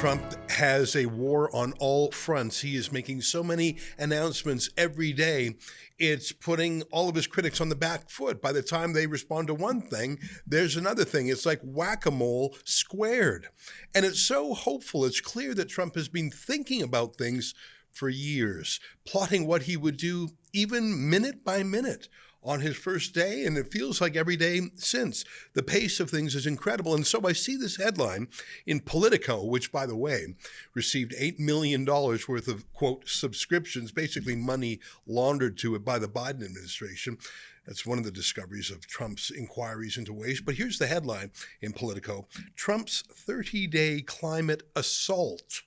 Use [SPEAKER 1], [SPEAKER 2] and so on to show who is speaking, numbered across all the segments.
[SPEAKER 1] Trump has a war on all fronts. He is making so many announcements every day. It's putting all of his critics on the back foot. By the time they respond to one thing, there's another thing. It's like whack-a-mole squared. And it's so hopeful. It's clear that Trump has been thinking about things for years, plotting what he would do even minute by minute on his first day, and it feels like every day since. The pace of things is incredible. And so I see this headline in Politico, which, by the way, received $8 million worth of, quote, subscriptions, basically money laundered to it by the Biden administration. That's one of the discoveries of Trump's inquiries into waste. But here's the headline in Politico: Trump's 30-day climate assault.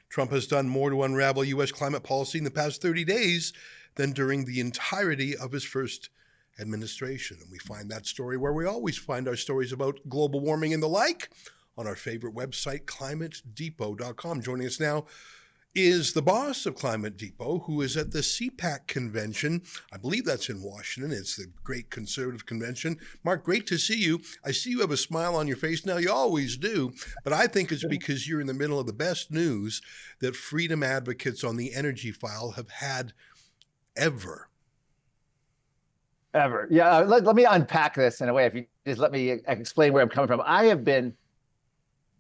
[SPEAKER 1] Trump has done more to unravel U.S. climate policy in the past 30 days than during the entirety of his first administration. And we find that story where we always find our stories about global warming and the like on our favorite website, climatedepot.com. Joining us now is the boss of Climate Depot, who is at the CPAC convention. I believe that's in Washington. It's the Great Conservative Convention. Marc, great to see you. I see you have a smile on your face now. You always do, but I think it's because you're in the middle of the best news that freedom advocates on the energy file have had ever.
[SPEAKER 2] Yeah, let me unpack this in a way. If you just let me explain where I'm coming from. I have been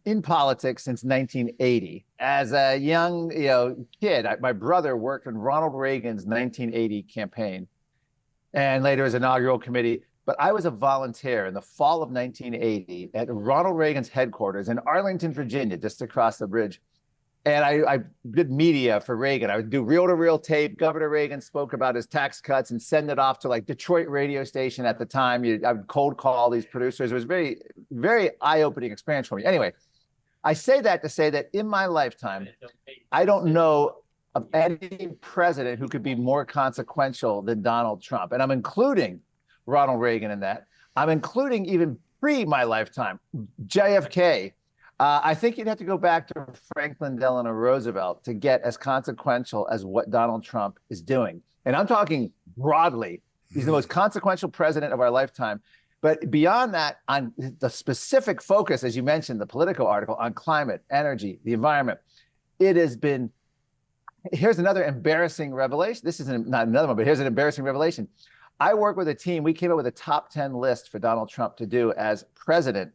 [SPEAKER 2] in politics since 1980. As a young kid, my brother worked in Ronald Reagan's 1980 campaign and later his inaugural committee. But I was a volunteer in the fall of 1980 at Ronald Reagan's headquarters in Arlington, Virginia, just across the bridge. And I did media for Reagan. I would do reel-to-reel tape. Governor Reagan spoke about his tax cuts and send it off to like Detroit radio station at the time. I would cold call these producers. It was very, very eye-opening experience for me. Anyway, I say that to say that in my lifetime, I don't know of any president who could be more consequential than Donald Trump. And I'm including Ronald Reagan in that. I'm including even pre my lifetime, JFK. I think you'd have to go back to Franklin Delano Roosevelt to get as consequential as what Donald Trump is doing. And I'm talking broadly. He's the most consequential president of our lifetime. But beyond that, on the specific focus, as you mentioned, the Politico article on climate, energy, the environment, it has been, here's another embarrassing revelation. This isn't not another one, but here's an embarrassing revelation. I work with a team. We came up with a top 10 list for Donald Trump to do as president.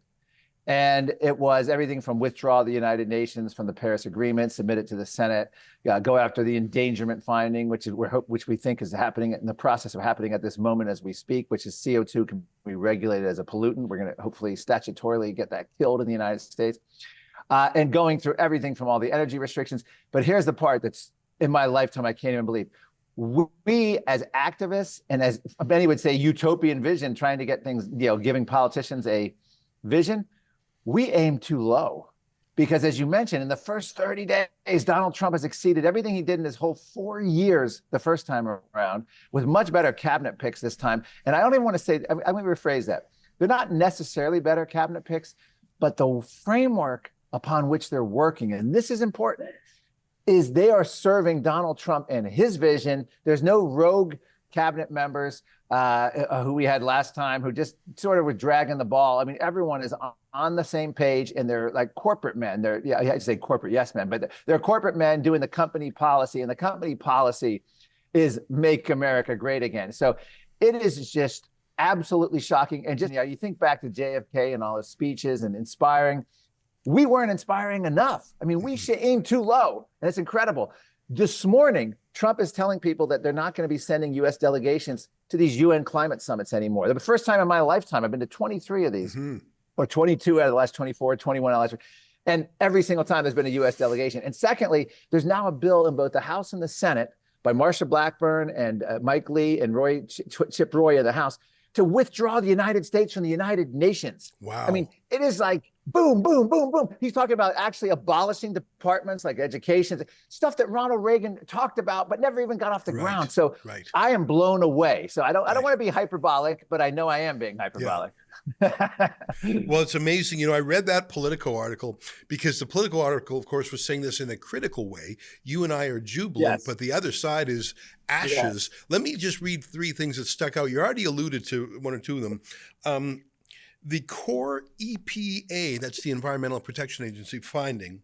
[SPEAKER 2] And it was everything from withdraw the United Nations from the Paris Agreement, submit it to the Senate, go after the endangerment finding, which we think is happening in the process of happening at this moment as we speak, which is CO2 can be regulated as a pollutant. We're going to hopefully statutorily get that killed in the United States, and going through everything from all the energy restrictions. But here's the part that's in my lifetime I can't even believe. We as activists and as many would say utopian vision, trying to get things, giving politicians a vision, we aim too low because, as you mentioned, in the first 30 days, Donald Trump has exceeded everything he did in his whole 4 years the first time around with much better cabinet picks this time. And I don't even want to say, I'm going to rephrase that. They're not necessarily better cabinet picks, but the framework upon which they're working, and this is important, is they are serving Donald Trump and his vision. There's no rogue cabinet members who we had last time who just sort of were dragging the ball. I mean, everyone is on the same page, and they're like corporate men. I had to say corporate yes men, but they're corporate men doing the company policy, and the company policy is make America great again. So it is just absolutely shocking. And just, you think back to JFK and all his speeches and inspiring. We weren't inspiring enough. I mean, we should aim too low, and it's incredible. This morning, Trump is telling people that they're not going to be sending U.S. delegations to these UN climate summits anymore. The first time in my lifetime, I've been to 23 of these, or 22 out of the last 24, 21 out of the last. And every single time there's been a U.S. delegation. And secondly, there's now a bill in both the House and the Senate by Marsha Blackburn and Mike Lee and Chip Roy in the House to withdraw the United States from the United Nations.
[SPEAKER 1] Wow.
[SPEAKER 2] I mean, it is like boom, boom, boom, boom. He's talking about actually abolishing departments like education, stuff that Ronald Reagan talked about, but never even got off the ground. So I am blown away. So I don't want to be hyperbolic, but I know I am being hyperbolic.
[SPEAKER 1] Well, it's amazing. I read that Politico article because the Politico article, of course, was saying this in a critical way. You and I are jubilant, but the other side is ashes. Let me just read three things that stuck out. You already alluded to one or two of them. The core EPA, that's the Environmental Protection Agency, finding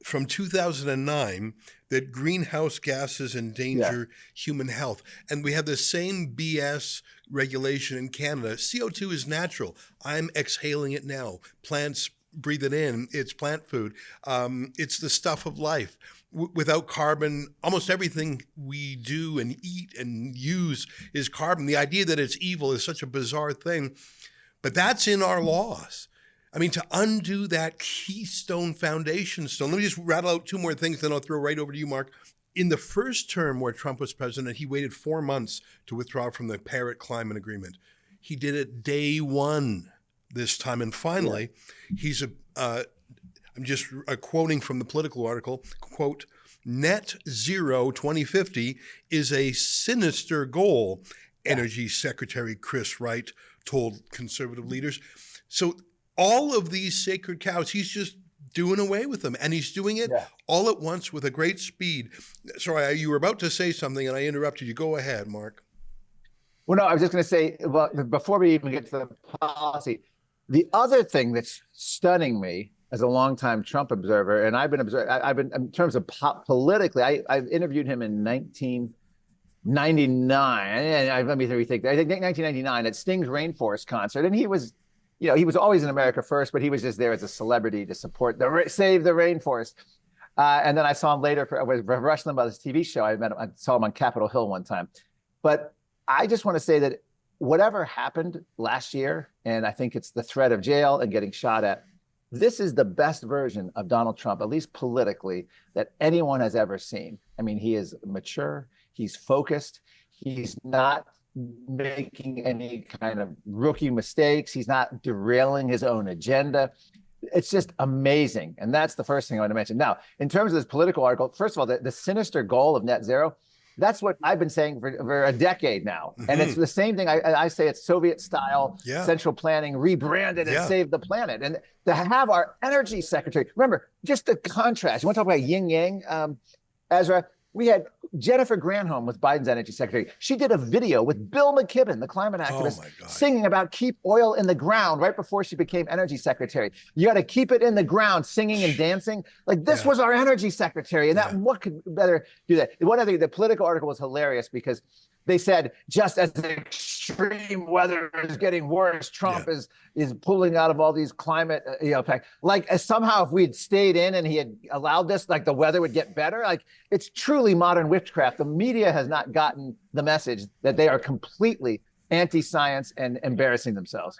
[SPEAKER 1] from 2009 that greenhouse gases endanger human health. And we have the same BS regulation in Canada. CO2 is natural. I'm exhaling it now. Plants breathe it in. It's plant food. It's the stuff of life. Without carbon, almost everything we do and eat and use is carbon. The idea that it's evil is such a bizarre thing, but that's in our laws. I mean, to undo that keystone foundation stone, let me just rattle out two more things, then I'll throw right over to you, Marc. In the first term where Trump was president, he waited 4 months to withdraw from the Paris Climate Agreement. He did it day one this time. And finally, he's I'm just quoting from the Political article, quote, net zero 2050 is a sinister goal, Energy Secretary Chris Wright told conservative leaders. So all of these sacred cows, he's just doing away with them. And he's doing it all at once with a great speed. Sorry, you were about to say something and I interrupted you. Go ahead, Marc.
[SPEAKER 2] Well, no, I was just going to say, well, before we even get to the policy, the other thing that's stunning me as a longtime Trump observer, and I've been in terms of politically, I've interviewed him in 1999. And let me rethink that. I think 1999 at Sting's Rainforest concert, and he was, he was always in America first, but he was just there as a celebrity to support save the rainforest. And then I saw him later for Rush Limbaugh's TV show. I saw him on Capitol Hill one time. But I just want to say that whatever happened last year, and I think it's the threat of jail and getting shot at, this is the best version of Donald Trump, at least politically, that anyone has ever seen. I mean, he is mature, he's focused, he's not making any kind of rookie mistakes, he's not derailing his own agenda. It's just amazing. And that's the first thing I want to mention. Now, in terms of this political article, first of all, the sinister goal of net zero, that's what I've been saying for a decade now. And it's the same thing. I say it's Soviet style central planning rebranded and save the planet. And to have our energy secretary, remember, just the contrast. You want to talk about yin yang, Ezra? We had Jennifer Granholm with Biden's energy secretary. She did a video with Bill McKibben, the climate activist, singing about keep oil in the ground right before she became energy secretary. You got to keep it in the ground, singing and dancing. Like this was our energy secretary. And that what could better do that? One other thing, the Political article was hilarious because they said just as the extreme weather is getting worse, Trump is pulling out of all these climate pact. Like somehow if we had stayed in and he had allowed this, like the weather would get better. Like it's truly modern witchcraft. The media has not gotten the message that they are completely anti-science and embarrassing themselves.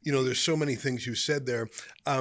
[SPEAKER 1] There's so many things you said there. I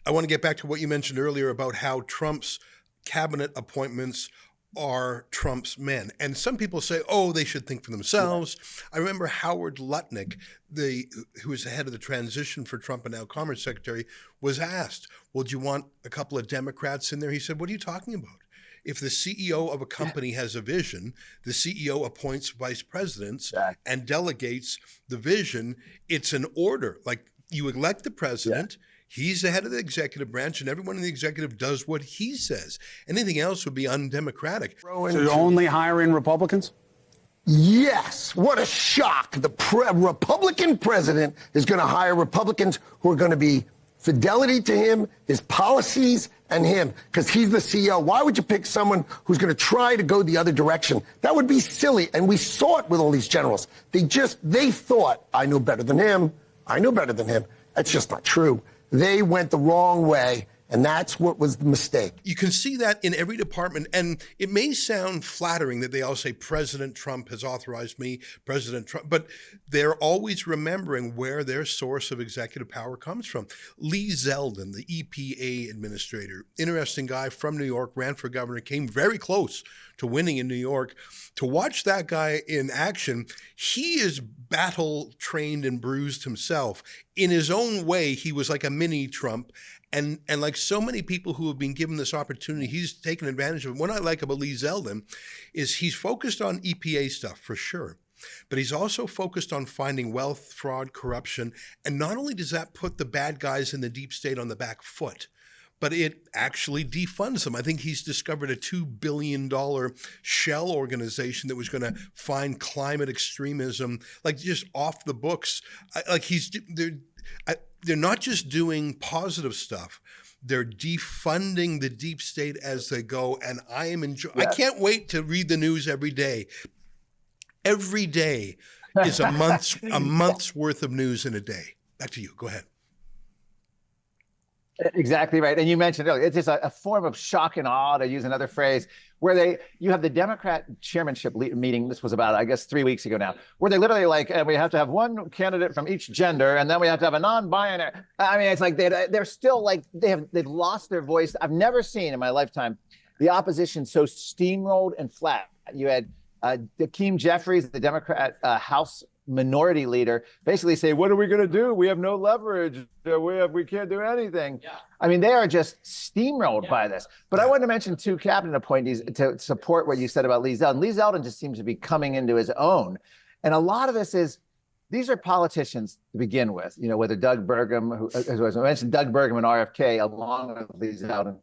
[SPEAKER 1] want to get back to what you mentioned earlier about how Trump's cabinet appointments are Trump's men. And some people say, they should think for themselves. I remember Howard Lutnick, who was the head of the transition for Trump and now Commerce Secretary, was asked, well, do you want a couple of Democrats in there? He said, what are you talking about? If the CEO of a company has a vision, the CEO appoints vice presidents and delegates the vision. It's an order. Like you elect the president, he's the head of the executive branch, and everyone in the executive does what he says. Anything else would be undemocratic.
[SPEAKER 3] So you're only hiring Republicans?
[SPEAKER 4] Yes. What a shock. The Republican president is going to hire Republicans who are going to be fidelity to him, his policies, and him, because he's the CEO. Why would you pick someone who's going to try to go the other direction? That would be silly. And we saw it with all these generals. They thought, I know better than him. I know better than him. That's just not true. They went the wrong way, and that's what was the mistake.
[SPEAKER 1] You can see that in every department, and it may sound flattering that they all say, President Trump has authorized me, President Trump, but they're always remembering where their source of executive power comes from. Lee Zeldin, the EPA administrator, interesting guy from New York, ran for governor, came very close to winning in New York. To watch that guy in action, he is battle trained and bruised himself. In his own way, he was like a mini Trump. And like so many people who have been given this opportunity, he's taken advantage of it. What I like about Lee Zeldin is he's focused on EPA stuff for sure, but he's also focused on finding wealth, fraud, corruption. And not only does that put the bad guys in the deep state on the back foot, but it actually defunds them. I think he's discovered a $2 billion shell organization that was going to find climate extremism, like just off the books. they're not just doing positive stuff. They're defunding the deep state as they go. And I am I can't wait to read the news every day. Every day is a month's worth of news in a day. Back to you. Go ahead.
[SPEAKER 2] Exactly right. And you mentioned earlier, it's just a form of shock and awe, to use another phrase, where you have the Democrat chairmanship meeting. This was about, I guess, 3 weeks ago now, where they literally like, we have to have one candidate from each gender, and then we have to have a non-binary. I mean, it's like they're still like, they've lost their voice. I've never seen in my lifetime the opposition so steamrolled and flat. You had Hakeem Jeffries, the Democrat House minority leader, basically say, what are we going to do? We have no leverage. We can't do anything. Yeah. I mean, they are just steamrolled by this. But I wanted to mention 2 cabinet appointees to support what you said about Lee Zeldin. Lee Zeldin just seems to be coming into his own. And a lot of this is, these are politicians to begin with, you know, whether Doug Burgum, who, as I mentioned, Doug Burgum and RFK along with Lee Zeldin.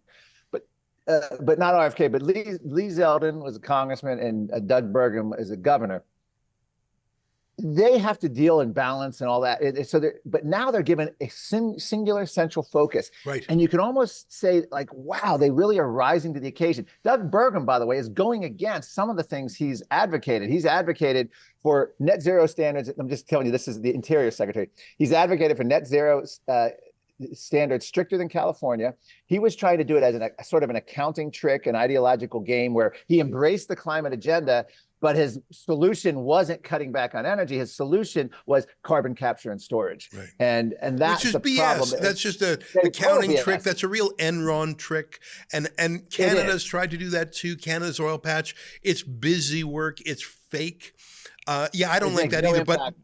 [SPEAKER 2] But not RFK, but Lee Zeldin was a congressman and Doug Burgum is a governor. They have to deal in balance and all that. But now they're given a singular central focus.
[SPEAKER 1] Right.
[SPEAKER 2] And you can almost say, like, wow, they really are rising to the occasion. Doug Burgum, by the way, is going against some of the things he's advocated. He's advocated for net zero standards. I'm just telling you, this is the Interior Secretary. He's advocated for net zero standards stricter than California. He was trying to do it as a sort of an accounting trick, an ideological game where he embraced the climate agenda, but his solution wasn't cutting back on energy. His solution was carbon capture and storage. Right. And that's the
[SPEAKER 1] BS.
[SPEAKER 2] problem.
[SPEAKER 1] That's just an accounting trick. That's a real Enron trick. And Canada's tried to do that too. Canada's oil patch. It's busy work. It's fake. I don't like that either. But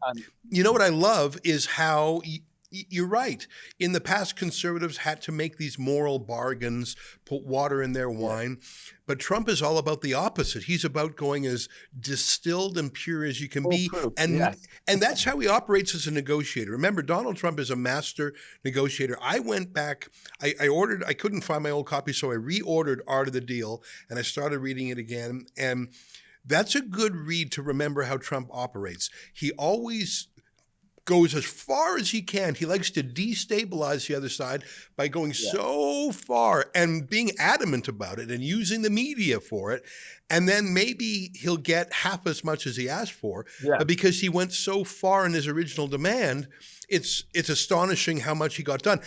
[SPEAKER 1] you know what I love is how you're right. In the past, conservatives had to make these moral bargains, put water in their wine. But Trump is all about the opposite. He's about going as distilled and pure as you can be. And that's how he operates as a negotiator. Remember, Donald Trump is a master negotiator. I went back, I couldn't find my old copy, so I reordered Art of the Deal, and I started reading it again. And that's a good read to remember how Trump operates. He always goes as far as he can. He likes to destabilize the other side by going so far and being adamant about it and using the media for it. And then maybe he'll get half as much as he asked for. But because he went so far in his original demand, it's astonishing how much he got done.